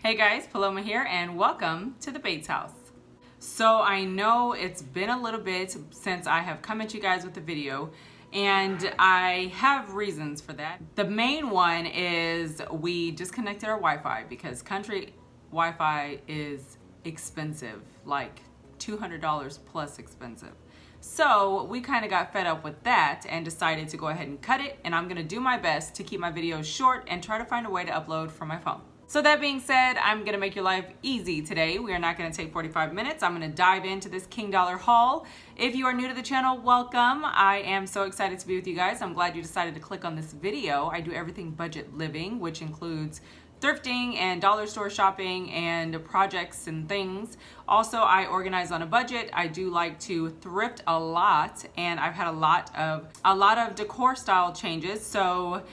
Hey guys, Paloma here and welcome to the Bates House. So I know it's been a little bit since I have come at you guys with a video and I have reasons for that. The main one is we disconnected our Wi-Fi because country Wi-Fi is expensive, like $200 plus expensive. So we kind of got fed up with that and decided to go ahead and cut it, and I'm gonna do my best to keep my videos short and try to find a way to upload from my phone. So that being said, I'm gonna make your life easy today. We are not gonna take 45 minutes. I'm gonna dive into this King Dollar haul. If you are new to the channel, welcome. I am so excited to be with you guys. I'm glad you decided to click on this video. I do everything budget living, which includes thrifting and dollar store shopping and projects and things. Also, I organize on a budget. I do like to thrift a lot, and I've had a lot of decor style changes, so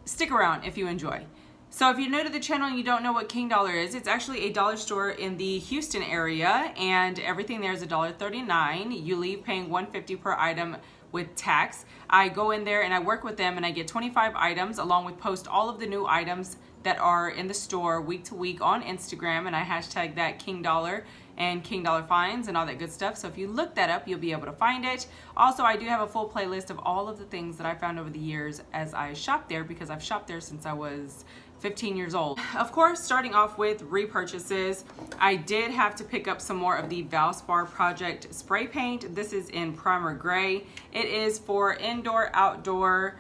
stick around if you enjoy. So if you're new to the channel and you don't know what King Dollar is, it's actually a dollar store in the Houston area, and everything there is $1.39. You leave paying $1.50 per item with tax. I go in there and I work with them and I get 25 items, along with post all of the new items that are in the store week to week on Instagram, and I hashtag that King Dollar and King Dollar Finds and all that good stuff. So if you look that up, you'll be able to find it. Also, I do have a full playlist of all of the things that I found over the years as I shop there, because I've shopped there since I was 15 years old. Of course, starting off with repurchases, I did have to pick up some more of the Valspar Project spray paint. This is in Primer Gray. It is for indoor, outdoor,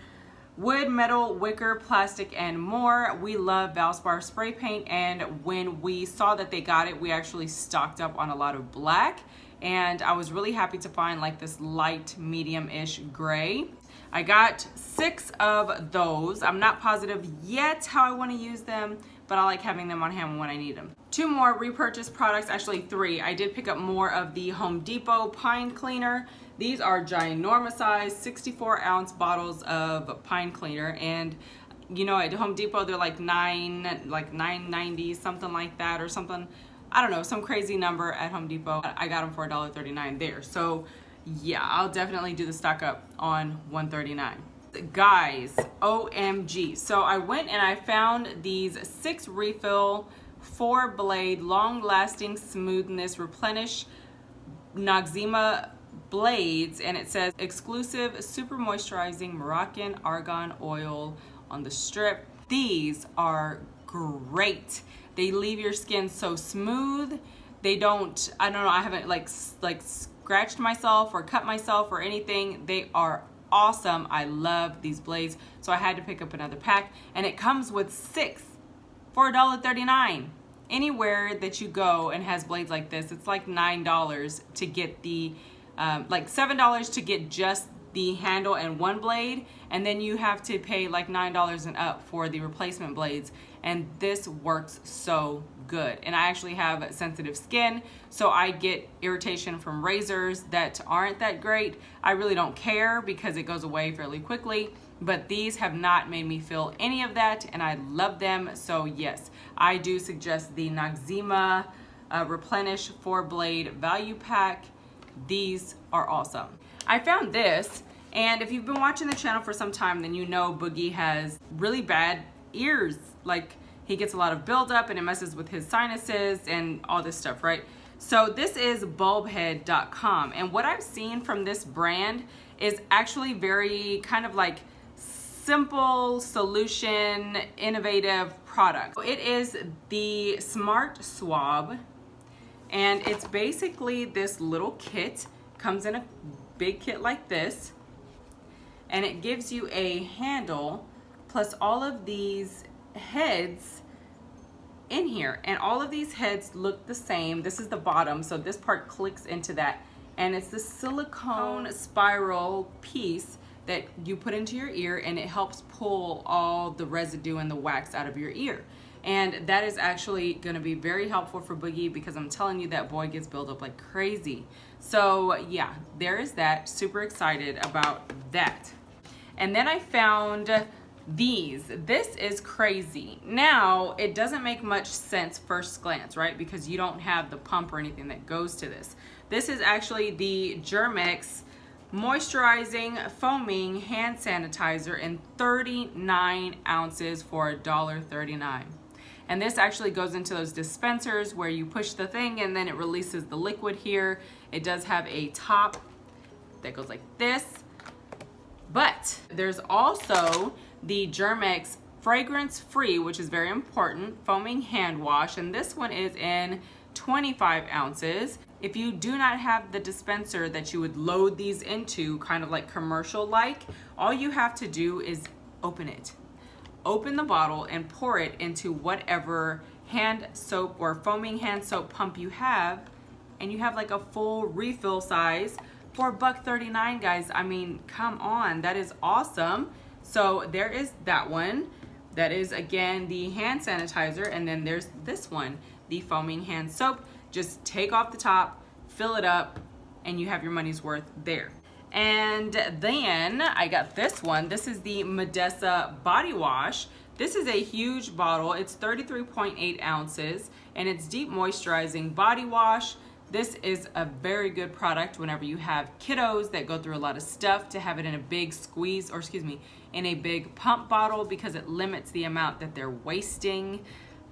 wood, metal, wicker, plastic, and more. We love Valspar spray paint, and when we saw that they got it, we actually stocked up on a lot of black, and I was really happy to find like this light medium-ish gray. I got 6 of those. I'm not positive yet how I want to use them, but I like having them on hand when I need them. 2 more repurchase products, actually 3. I did pick up more of the Home Depot Pine Cleaner. These are ginormous size 64-ounce bottles of pine cleaner, and you know, at Home Depot they're like $9.90, something like that, or something, I don't know, some crazy number at Home Depot. I got them for $1.39 there. So yeah, I'll definitely do the stock up on $1.39. Guys, OMG. So I went and I found these 6 refill 4-blade long-lasting smoothness replenish Noxzema blades, and it says exclusive super moisturizing Moroccan argan oil on the strip. These are great. They leave your skin so smooth. They don't, I don't know, I haven't like scratched myself or cut myself or anything. They are awesome. I love these blades, so I had to pick up another pack, and it comes with 6 for $1.39. Anywhere that you go and has blades like this, it's like $9 to get the like $7 to get just the handle and 1 blade, and then you have to pay like $9 and up for the replacement blades, and this works so good. And I actually have sensitive skin, so I get irritation from razors that aren't that great. I really don't care because it goes away fairly quickly, but these have not made me feel any of that, and I love them. So yes, I do suggest the Noxzema Replenish 4-blade value pack. These are awesome. I found this, and if you've been watching the channel for some time, then you know Boogie has really bad ears. Like, he gets a lot of buildup and it messes with his sinuses and all this stuff, right? So this is bulbhead.com, and what I've seen from this brand is actually very kind of like simple solution, innovative product. It is the Smart Swab, and it's basically this little kit. Comes in a big kit like this, and it gives you a handle plus all of these heads in here, and all of these heads look the same. This is the bottom, so this part clicks into that, and it's the silicone spiral piece that you put into your ear, and it helps pull all the residue and the wax out of your ear. And that is actually going to be very helpful for Boogie, because I'm telling you, that boy gets built up like crazy. So yeah, there is that. Super excited about that. And then I found these. This is crazy. Now, it doesn't make much sense first glance, right? Because you don't have the pump or anything that goes to this. This is actually the Germex moisturizing foaming hand sanitizer in 39 ounces for $1.39. And this actually goes into those dispensers where you push the thing and then it releases the liquid here. It does have a top that goes like this. But there's also the Germ-X fragrance-free, which is very important, foaming hand wash, and this one is in 25 ounces. If you do not have the dispenser that you would load these into, kind of like commercial-like, all you have to do is open it. Open the bottle and pour it into whatever hand soap or foaming hand soap pump you have, and you have like a full refill size for $1.39, guys. I mean, come on, that is awesome. So there is that one. That is, again, the hand sanitizer, and then there's this one, the foaming hand soap. Just take off the top, fill it up, and you have your money's worth there. And then I got this one. This is the Modessa body wash. This is a huge bottle. It's 33.8 ounces, and it's deep moisturizing body wash. This is a very good product whenever you have kiddos that go through a lot of stuff, to have it in a big squeeze, or excuse me, in a big pump bottle, because it limits the amount that they're wasting.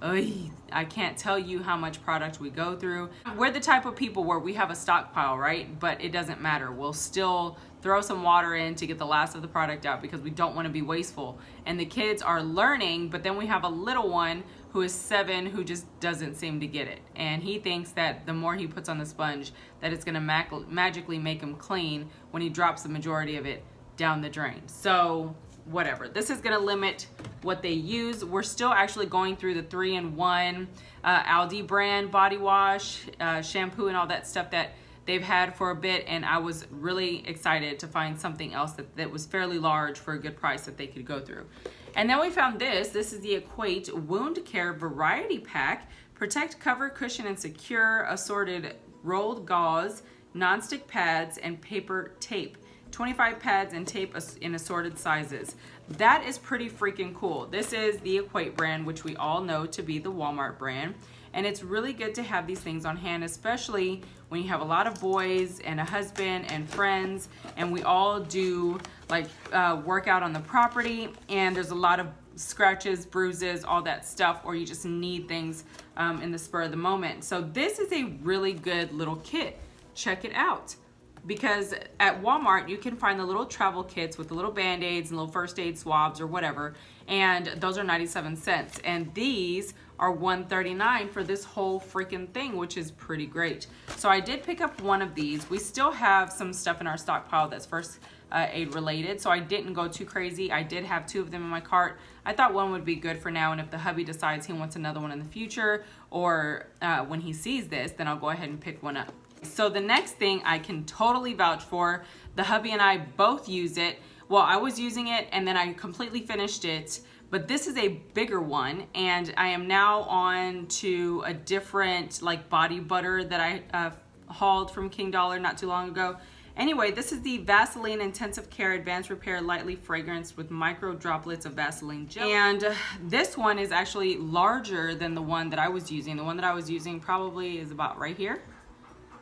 I can't tell you how much product we go through. We're the type of people where we have a stockpile, right? But it doesn't matter. We'll still throw some water in to get the last of the product out because we don't want to be wasteful. And the kids are learning, but then we have a little one who is 7 who just doesn't seem to get it. And he thinks that the more he puts on the sponge, that it's gonna magically make him clean when he drops the majority of it down the drain. So whatever. This is gonna limit what they use. We're still actually going through the 3-in-1 Aldi brand body wash, shampoo, and all that stuff that they've had for a bit, and I was really excited to find something else that was fairly large for a good price that they could go through. And then we found this. This is the Equate Wound Care Variety Pack. Protect, cover, cushion, and secure assorted rolled gauze, nonstick pads, and paper tape. 25 pads and tape in assorted sizes. That is pretty freaking cool. This is the Equate brand, which we all know to be the Walmart brand. And it's really good to have these things on hand, especially when you have a lot of boys and a husband and friends, and we all do like work out on the property, and there's a lot of scratches, bruises, all that stuff, or you just need things in the spur of the moment. So this is a really good little kit. Check it out. Because at Walmart, you can find the little travel kits with the little Band-Aids and little first aid swabs or whatever, and those are 97 cents. And these are $1.39 for this whole freaking thing, which is pretty great. So I did pick up one of these. We still have some stuff in our stockpile that's first aid related, so I didn't go too crazy. I did have 2 of them in my cart. I thought one would be good for now, and if the hubby decides he wants another one in the future, or when he sees this, then I'll go ahead and pick one up. So the next thing I can totally vouch for, the hubby and I both use it. Well, I was using it and then I completely finished it, but this is a bigger one, and I am now on to a different like body butter that I hauled from King Dollar not too long ago. Anyway, this is the Vaseline Intensive Care Advanced Repair Lightly Fragrance with micro droplets of Vaseline gel. And this one is actually larger than the one that I was using. The one that I was using probably is about right here.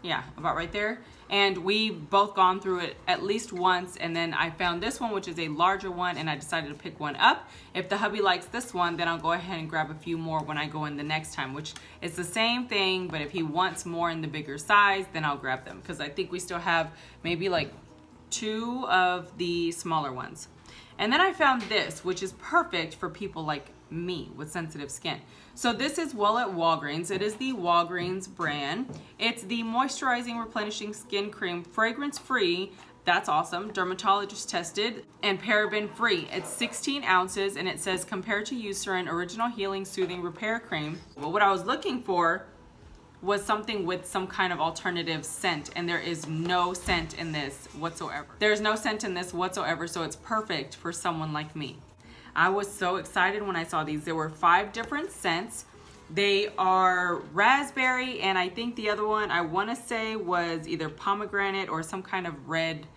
Yeah, about right there. And we've both gone through it at least once, and then I found this one, which is a larger one, and I decided to pick one up. If the hubby likes this one, then I'll go ahead and grab a few more when I go in the next time, which is the same thing, but if he wants more in the bigger size, then I'll grab them, because I think we still have maybe like 2 of the smaller ones. And then I found this, which is perfect for people like me with sensitive skin. So this is well at Walgreens. It is the Walgreens brand. It's the moisturizing replenishing skin cream, fragrance free. That's awesome. Dermatologist tested and paraben free. It's 16 ounces and it says compared to Eucerin original healing soothing repair cream. Well, what I was looking for was something with some kind of alternative scent, and there is no scent in this whatsoever. There's no scent in this whatsoever, so it's perfect for someone like me. I was so excited when I saw these. There were 5 different scents. They are raspberry, and I think the other one I want to say was either pomegranate or some kind of red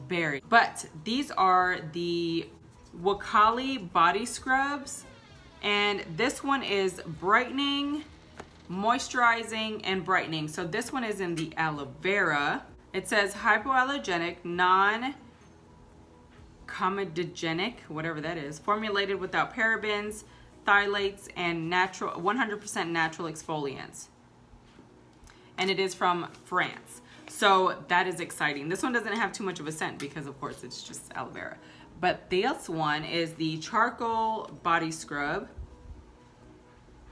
berry. But these are the Wakali body scrubs, and this one is brightening, moisturizing, and brightening. So this one is in the aloe vera. It says hypoallergenic, non-comedogenic, whatever that is, formulated without parabens, phthalates and 100% natural exfoliants. And it is from France. So that is exciting. This one doesn't have too much of a scent because of course it's just aloe vera. But this one is the charcoal body scrub.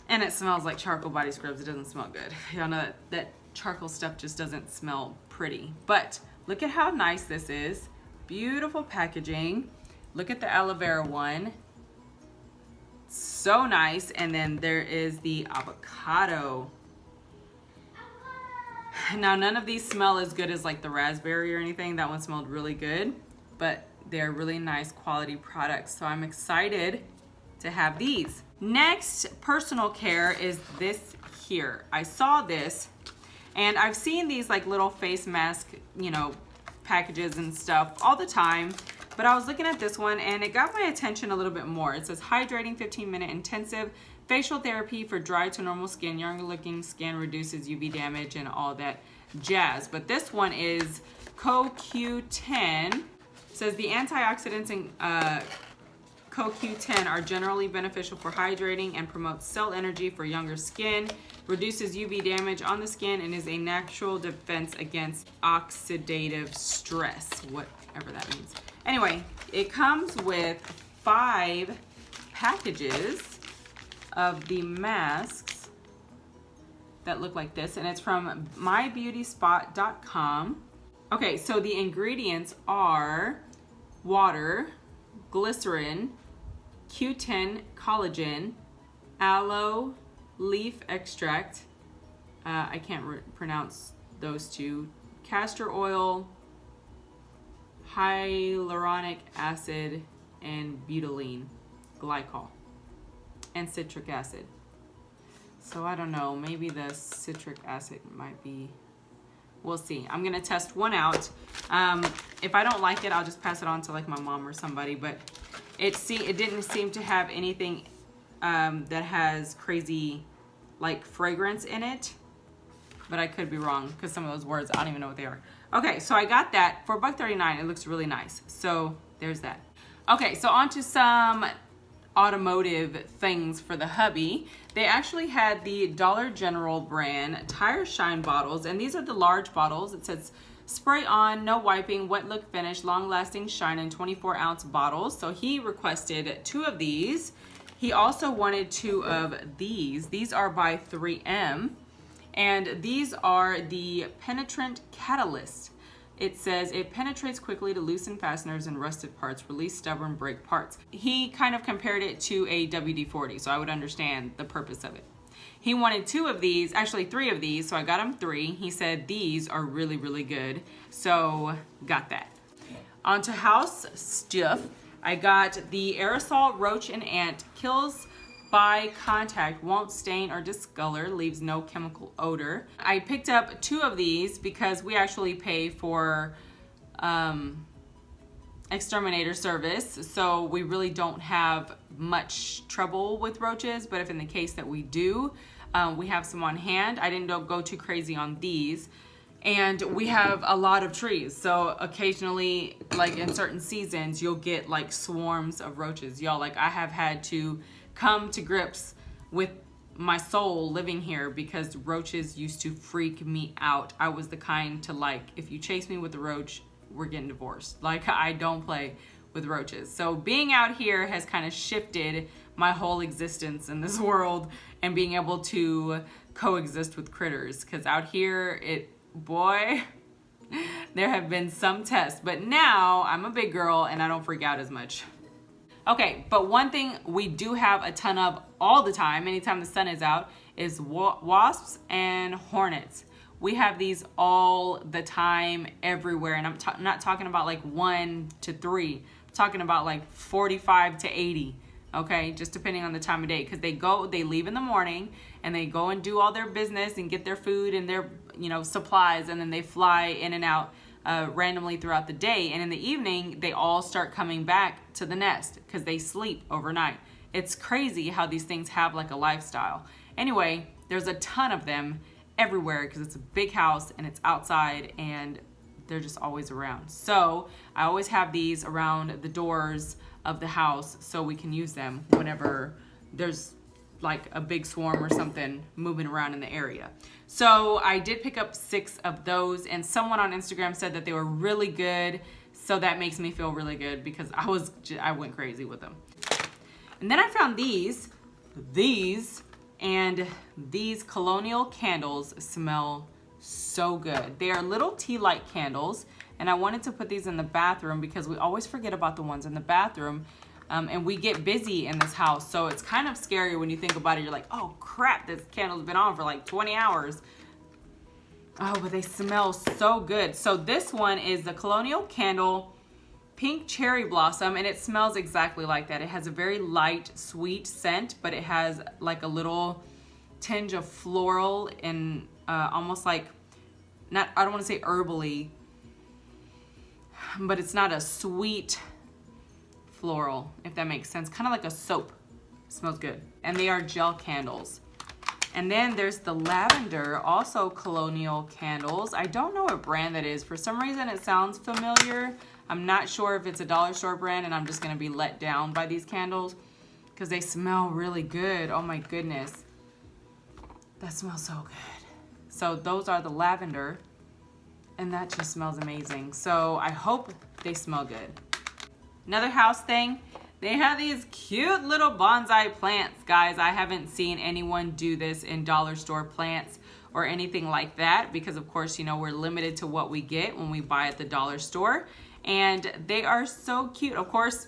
And it smells like charcoal body scrubs. It doesn't smell good. Y'all know that charcoal stuff just doesn't smell pretty. But look at how nice this is. Beautiful packaging. Look at the aloe vera one. So nice. And then there is the avocado. Now none of these smell as good as like the raspberry or anything. That one smelled really good. But they're really nice quality products. So I'm excited to have these. Next personal care is this here. I saw this and I've seen these like little face mask, you know, packages and stuff all the time, but I was looking at this one and it got my attention a little bit more. It says hydrating 15-minute intensive facial therapy for dry to normal skin, younger looking skin, reduces UV damage and all that jazz. But this one is CoQ10. It says the antioxidants in CoQ10 are generally beneficial for hydrating and promotes cell energy for younger skin, reduces UV damage on the skin, and is a natural defense against oxidative stress, whatever that means. Anyway, it comes with 5 packages of the masks that look like this, and it's from mybeautyspot.com. Okay, so the ingredients are water, glycerin, Q10 collagen, aloe leaf extract, I can't pronounce those two, castor oil, hyaluronic acid, and butylene glycol, and citric acid. So I don't know, maybe the citric acid might be, we'll see. I'm gonna test one out. If I don't like it, I'll just pass it on to like my mom or somebody, but it didn't seem to have anything that has crazy like fragrance in it, but I could be wrong because some of those words, I don't even know what they are. Okay, so I got that for $1.39. It looks really nice. So there's that. Okay, so on to some automotive things for the hubby. They actually had the Dollar General brand tire shine bottles, and these are the large bottles. It says spray on, no wiping, wet look finish, long lasting shine in 24-ounce bottles. So he requested 2 of these. He also wanted 2 of these. These are by 3M, and these are the penetrant catalyst. It says it penetrates quickly to loosen fasteners and rusted parts, release stubborn brake parts. He kind of compared it to a WD-40, so I would understand the purpose of it. He wanted 2 of these, actually 3 of these, so I got him 3. He said these are really, really good, so got that. On to house stuff. I got the aerosol Roach and Ant Kills by contact, won't stain or discolor, leaves no chemical odor. I picked up 2 of these because we actually pay for exterminator service, so we really don't have much trouble with roaches, but if in the case that we do, we have some on hand. I didn't go too crazy on these, and we have a lot of trees, so occasionally, like in certain seasons, you'll get like swarms of roaches. Y'all, like I have had to come to grips with my soul living here because roaches used to freak me out. I was the kind to like, if you chase me with a roach, we're getting divorced. Like I don't play with roaches. So being out here has kind of shifted my whole existence in this world and being able to coexist with critters. Cause out here, boy, there have been some tests, but now I'm a big girl and I don't freak out as much. Okay, but one thing we do have a ton of all the time, anytime the sun is out, is wasps and hornets. We have these all the time, everywhere, and I'm not talking about like 1 to 3. I'm talking about like 45 to 80, okay? Just depending on the time of day, because they leave in the morning, and they go and do all their business and get their food and their, supplies, and then they fly in and out randomly throughout the day, and in the evening they all start coming back to the nest because they sleep overnight. It's crazy how these things have like a lifestyle. Anyway, there's a ton of them everywhere because it's a big house and it's outside and they're just always around. So I always have these around the doors of the house so we can use them whenever there's like a big swarm or something moving around in the area. So I did pick up 6 of those, and someone on Instagram said that they were really good. So that makes me feel really good because I went crazy with them. And then I found these Colonial Candles smell so good. They are little tea light candles, and I wanted to put these in the bathroom because we always forget about the ones in the bathroom. And we get busy in this house, so it's kind of scary when you think about it. You're like, oh crap, this candle's been on for like 20 hours. Oh, but they smell so good. So this one is the Colonial Candle Pink Cherry Blossom, and it smells exactly like that. It has a very light, sweet scent, but it has like a little tinge of floral and almost like, I don't want to say herbally, but it's not a sweet floral, if that makes sense. Kind of like a soap. Smells good. And they are gel candles. And then there's the lavender, also Colonial Candles. I don't know what brand that is. For some reason it sounds familiar. I'm not sure if it's a dollar store brand, and I'm just gonna be let down by these candles because they smell really good. Oh my goodness. That smells so good. So those are the lavender, and that just smells amazing. So I hope they smell good. Another house thing, they have these cute little bonsai plants. Guys, I haven't seen anyone do this in dollar store plants or anything like that because of course, you know, we're limited to what we get when we buy at the dollar store. And they are so cute. Of course,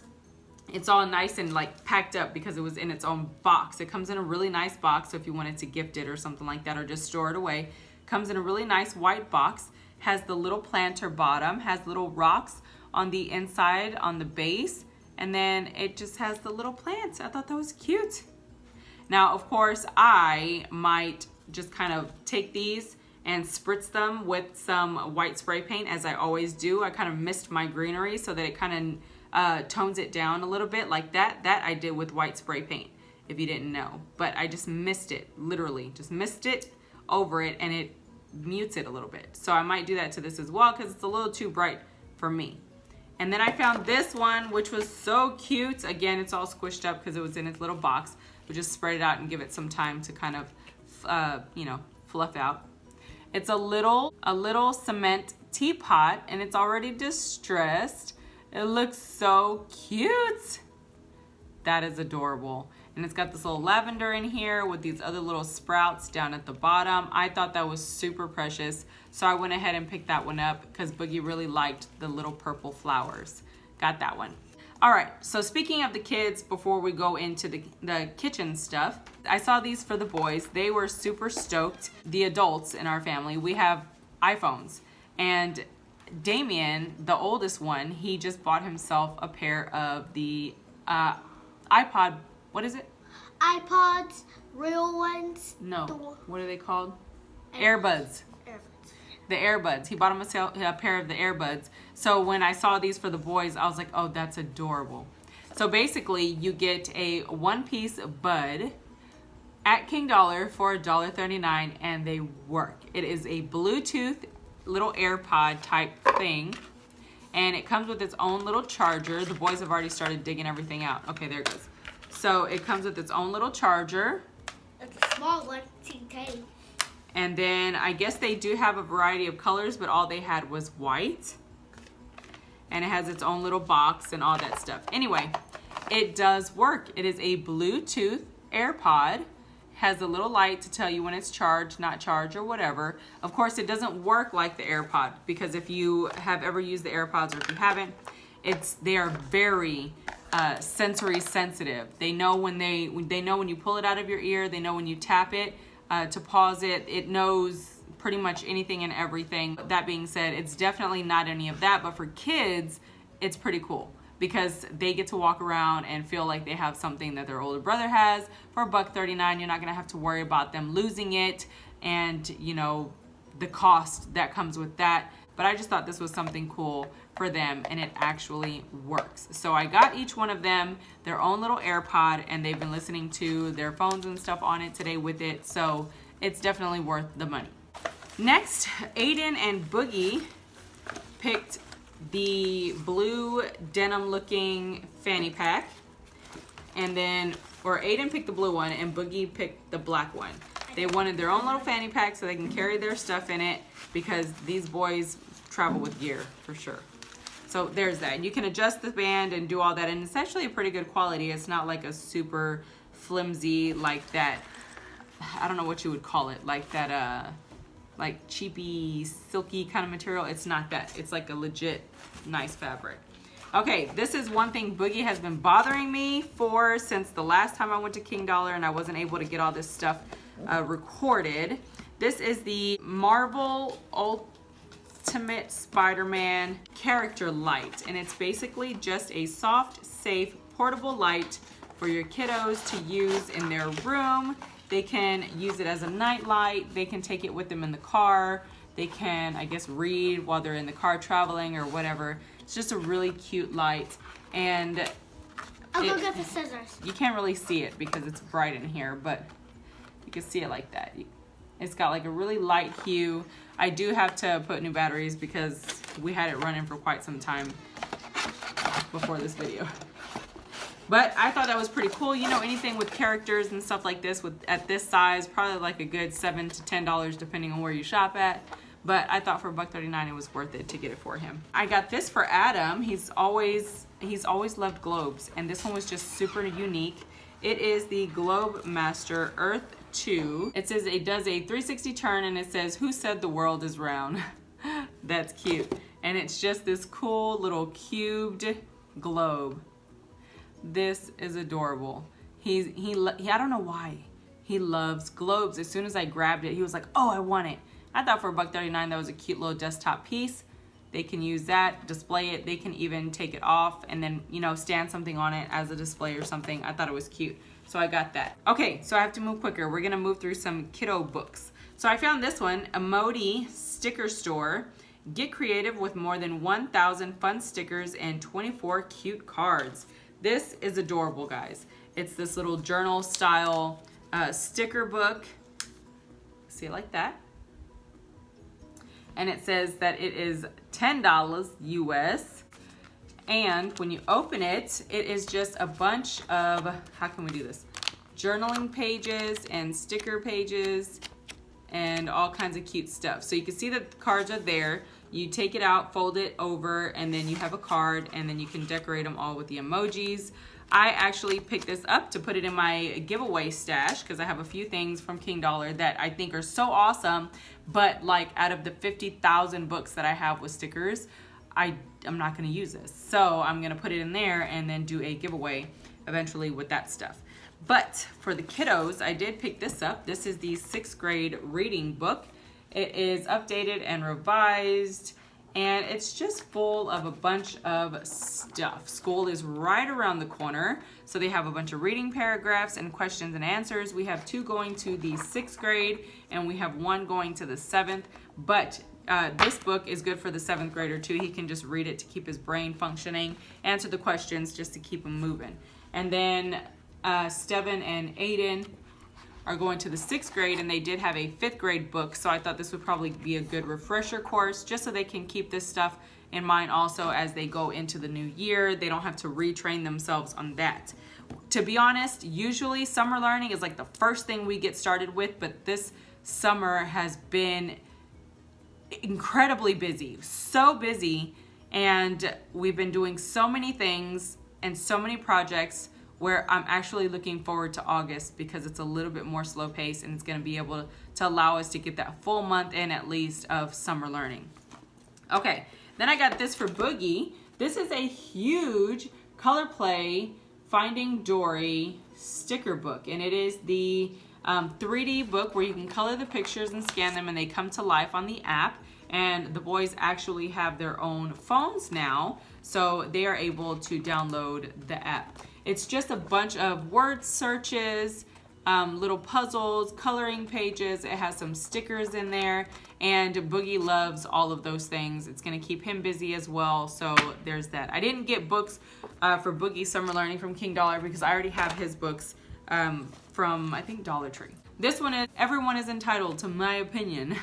it's all nice and like packed up because it was in its own box. It comes in a really nice box, so if you wanted to gift it or something like that or just store it away, comes in a really nice white box, has the little planter bottom, has little rocks on the inside on the base, and then it just has the little plants. I thought that was cute. Now, of course, I might just kind of take these and spritz them with some white spray paint, as I always do. I kind of mist my greenery so that it kind of tones it down a little bit like that. That I did with white spray paint, if you didn't know. But I just mist it, literally. Just mist it over it, and it mutes it a little bit. So I might do that to this as well because it's a little too bright for me. And then I found this one, which was so cute. Again, it's all squished up because it was in its little box. We'll just spread it out and give it some time to kind of, you know, fluff out. It's a little cement teapot, and it's already distressed. It looks so cute. That is adorable. And it's got this little lavender in here with these other little sprouts down at the bottom. I thought that was super precious. So I went ahead and picked that one up because Boogie really liked the little purple flowers. Got that one. All right, so speaking of the kids, before we go into the kitchen stuff, I saw these for the boys. They were super stoked. The adults in our family, we have iPhones. And Damien, the oldest one, he just bought himself a pair of the iPod, what is it? iPods, real ones. No, what are they called? Earbuds. The earbuds. He bought himself a pair of the earbuds. So when I saw these for the boys, I was like, oh, that's adorable. So basically, you get a one-piece bud at King Dollar for $1.39, and they work. It is a Bluetooth little AirPod type thing, and it comes with its own little charger. The boys have already started digging everything out. Okay, there it goes. So it comes with its own little charger. It's a small one, TK. And then I guess they do have a variety of colors, but all they had was white. And it has its own little box and all that stuff. Anyway, it does work. It is a Bluetooth AirPod. Has a little light to tell you when it's charged, not charged, or whatever. Of course, it doesn't work like the AirPod, because if you have ever used the AirPods or if you haven't, they are very sensory sensitive. They know when you pull it out of your ear. They know when you tap it. To pause it. It knows pretty much anything and everything. That being said, it's definitely not any of that, but for kids, it's pretty cool because they get to walk around and feel like they have something that their older brother has for $1.39. You're not gonna have to worry about them losing it and, you know, the cost that comes with that. But I just thought this was something cool for them, and it actually works. So I got each one of them their own little AirPod, and they've been listening to their phones and stuff on it today with it, so it's definitely worth the money. Next, Aiden and Boogie picked the blue denim looking fanny pack, and then or Aiden picked the blue one and Boogie picked the black one. They wanted their own little fanny pack so they can carry their stuff in it because these boys travel with gear for sure. So there's that. You can adjust the band and do all that, and it's actually a pretty good quality. It's not like a super flimsy, like that, I don't know what you would call it, like that like cheapy silky kind of material. It's not that. It's like a legit nice fabric. Okay, this is one thing Boogie has been bothering me for since the last time I went to King Dollar and I wasn't able to get all this stuff recorded. This is the Marvel Ultimate SpiderMan character light, and it's basically just a soft, safe, portable light for your kiddos to use in their room. They can use it as a night light. They can take it with them in the car. They can, I guess, read while they're in the car traveling or whatever. It's just a really cute light, and I'll go get the scissors. You can't really see it because it's bright in here, but you can see it like that. It's got like a really light hue. I do have to put new batteries because we had it running for quite some time before this video. But I thought that was pretty cool. You know, anything with characters and stuff like this at this size, probably like a good $7 to $10 depending on where you shop at. But I thought for $1.39 it was worth it to get it for him. I got this for Adam. He's always loved globes, and this one was just super unique. It is the Globe Master Earth 2. It says it does a 360 turn, and it says, "Who said the world is round?" That's cute. And it's just this cool little cubed globe. This is adorable. I don't know why. He loves globes. As soon as I grabbed it, he was like, "Oh, I want it." I thought for $1.39 that was a cute little desktop piece. They can use that, display it. They can even take it off and then, you know, stand something on it as a display or something. I thought it was cute. So I got that. Okay, so I have to move quicker. We're gonna move through some kiddo books. So I found this one, Emoji Sticker Store. Get creative with more than 1,000 fun stickers and 24 cute cards. This is adorable, guys. It's this little journal style sticker book. See it like that. And it says that it is $10 US. And when you open it, it is just a bunch of, how can we do this? Journaling pages and sticker pages and all kinds of cute stuff. So you can see that the cards are there. You take it out, fold it over, and then you have a card, and then you can decorate them all with the emojis. I actually picked this up to put it in my giveaway stash because I have a few things from King Dollar that I think are so awesome, but like out of the 50,000 books that I have with stickers, I'm not going to use this. So I'm going to put it in there and then do a giveaway eventually with that stuff. But for the kiddos, I did pick this up. This is the 6th grade reading book. It is updated and revised, and it's just full of a bunch of stuff. School is right around the corner, so they have a bunch of reading paragraphs and questions and answers. We have 2 going to the 6th grade, and we have 1 going to the 7th, but this book is good for the 7th grader too. He can just read it to keep his brain functioning, answer the questions just to keep him moving. And then Steven and Aiden are going to the 6th grade, and they did have a 5th grade book, so I thought this would probably be a good refresher course just so they can keep this stuff in mind also as they go into the new year. They don't have to retrain themselves on that. To be honest, usually summer learning is like the first thing we get started with, but this summer has been incredibly busy, so busy, and we've been doing so many things and so many projects where I'm actually looking forward to August because it's a little bit more slow paced, and it's going to be able to allow us to get that full month in at least of summer learning. Okay, then I got this for Boogie. This is a huge Color Play Finding Dory sticker book, and it is the 3D book where you can color the pictures and scan them, and they come to life on the app. And the boys actually have their own phones now, so they are able to download the app. It's just a bunch of word searches, little puzzles, coloring pages. It has some stickers in there, and Boogie loves all of those things. It's gonna keep him busy as well, so there's that. I didn't get books for Boogie Summer Learning from King Dollar because I already have his books from, I think, Dollar Tree. This one is Everyone is Entitled to My Opinion.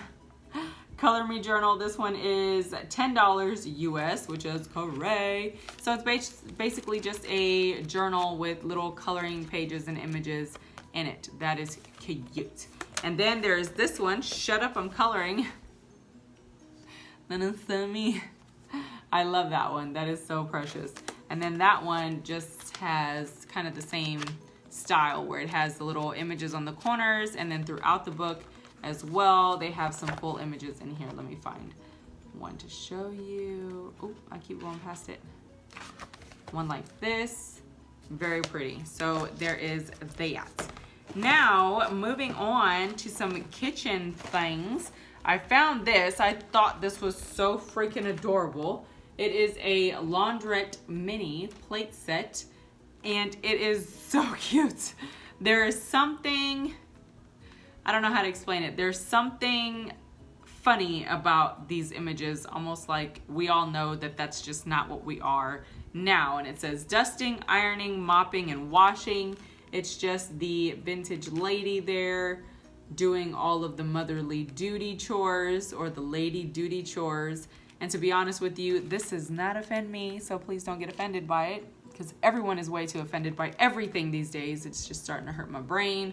Color Me journal. This one is $10 US, which is correct. So it's basically just a journal with little coloring pages and images in it. That is cute. And then there's this one, Shut Up, I'm Coloring. That is so me. I love that one. That is so precious. And then that one just has kind of the same style where it has the little images on the corners, and then throughout the book as well, they have some full images in here. Let me find one to show you. Oh, I keep going past it. One like this. Very pretty. So there is that. Now, moving on to some kitchen things. I found this. I thought this was so freaking adorable. It is a laundrette mini plate set, and it is so cute. There is something, I don't know how to explain it. There's something funny about these images, almost like we all know that that's just not what we are now. And it says dusting, ironing, mopping, and washing. It's just the vintage lady there doing all of the motherly duty chores or the lady duty chores. And to be honest with you, this does not offend me, so please don't get offended by it, because everyone is way too offended by everything these days. It's just starting to hurt my brain.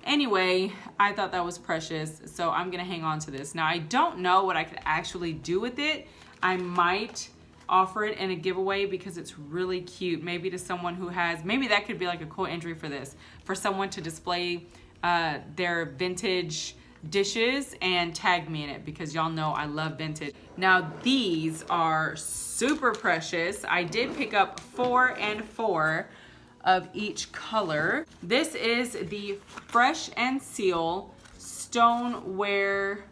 Anyway, I thought that was precious, so I'm gonna hang on to this. Now, I don't know what I could actually do with it. I might offer it in a giveaway because it's really cute. Maybe to someone who has, maybe that could be like a cool entry for this, for someone to display their vintage dishes and tag me in it, because y'all know I love vintage. Now these are super precious. I did pick up 4 and 4 of each color. This is the Fresh and Seal stoneware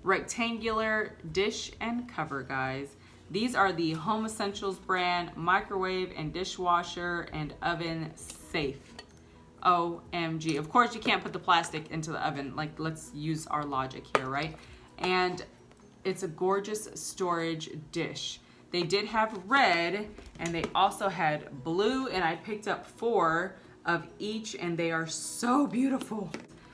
rectangular dish and cover, guys. These are the Home Essentials brand, microwave and dishwasher and oven safe. OMG. Of course you can't put the plastic into the oven. Like, let's use our logic here, right? And it's a gorgeous storage dish. They did have red, and they also had blue, and I picked up 4 of each, and they are so beautiful.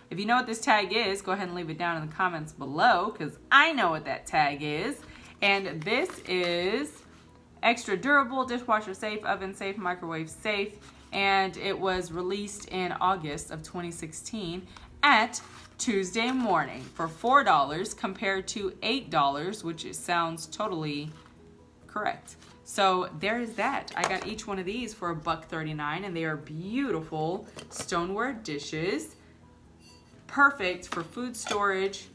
If you know what this tag is, go ahead and leave it down in the comments below, because I know what that tag is. And this is extra durable, dishwasher safe, oven safe, microwave safe, and it was released in August of 2016 at Tuesday morning for $4 compared to $8, which sounds totally correct. So there is that. I got each one of these for $1.39, and they are beautiful stoneware dishes. Perfect for food storage,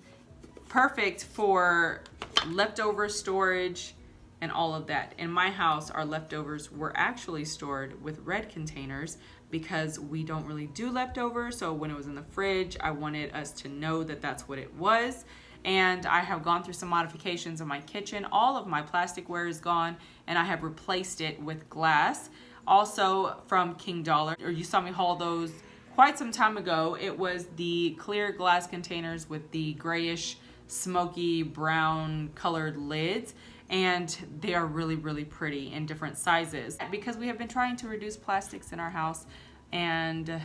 perfect for leftover storage, and all of that. In my house, our leftovers were actually stored with red containers because we don't really do leftovers. So when it was in the fridge, I wanted us to know that that's what it was. And I have gone through some modifications in my kitchen. All of my plasticware is gone, and I have replaced it with glass. Also from King Dollar, or you saw me haul those quite some time ago. It was the clear glass containers with the grayish, smoky brown colored lids, and they are really, really pretty in different sizes because we have been trying to reduce plastics in our house and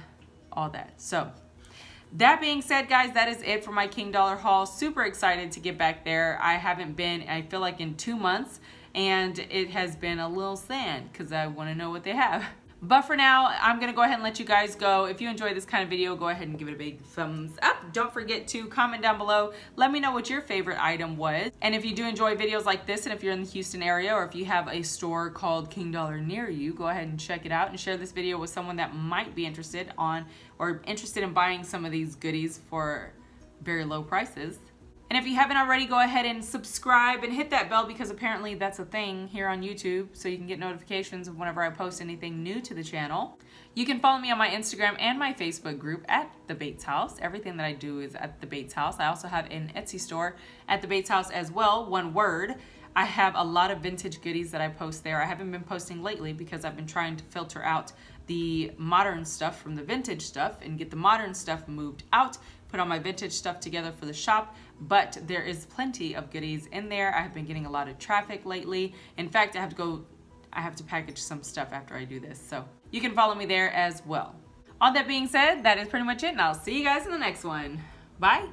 all that. So that being said, guys, that is it for my King Dollar haul. Super excited to get back there. I haven't been, I feel like, in 2 months, and it has been a little sad because I want to know what they have. But for now, I'm going to go ahead and let you guys go. If you enjoy this kind of video, go ahead and give it a big thumbs up. Don't forget to comment down below. Let me know what your favorite item was. And if you do enjoy videos like this, and if you're in the Houston area, or if you have a store called King Dollar near you, go ahead and check it out and share this video with someone that might be interested in buying some of these goodies for very low prices. And if you haven't already, go ahead and subscribe and hit that bell, because apparently that's a thing here on YouTube, so you can get notifications of whenever I post anything new to the channel. You can follow me on my Instagram and my Facebook group at The Bates House. Everything that I do is at The Bates House. I also have an Etsy store at The Bates House as well, one word. I have a lot of vintage goodies that I post there. I haven't been posting lately because I've been trying to filter out the modern stuff from the vintage stuff and get the modern stuff moved out, put all my vintage stuff together for the shop. But there is plenty of goodies in there. I have been getting a lot of traffic lately. In fact, I have to package some stuff after I do this. So you can follow me there as well. All that being said, that is pretty much it, and I'll see you guys in the next one. Bye.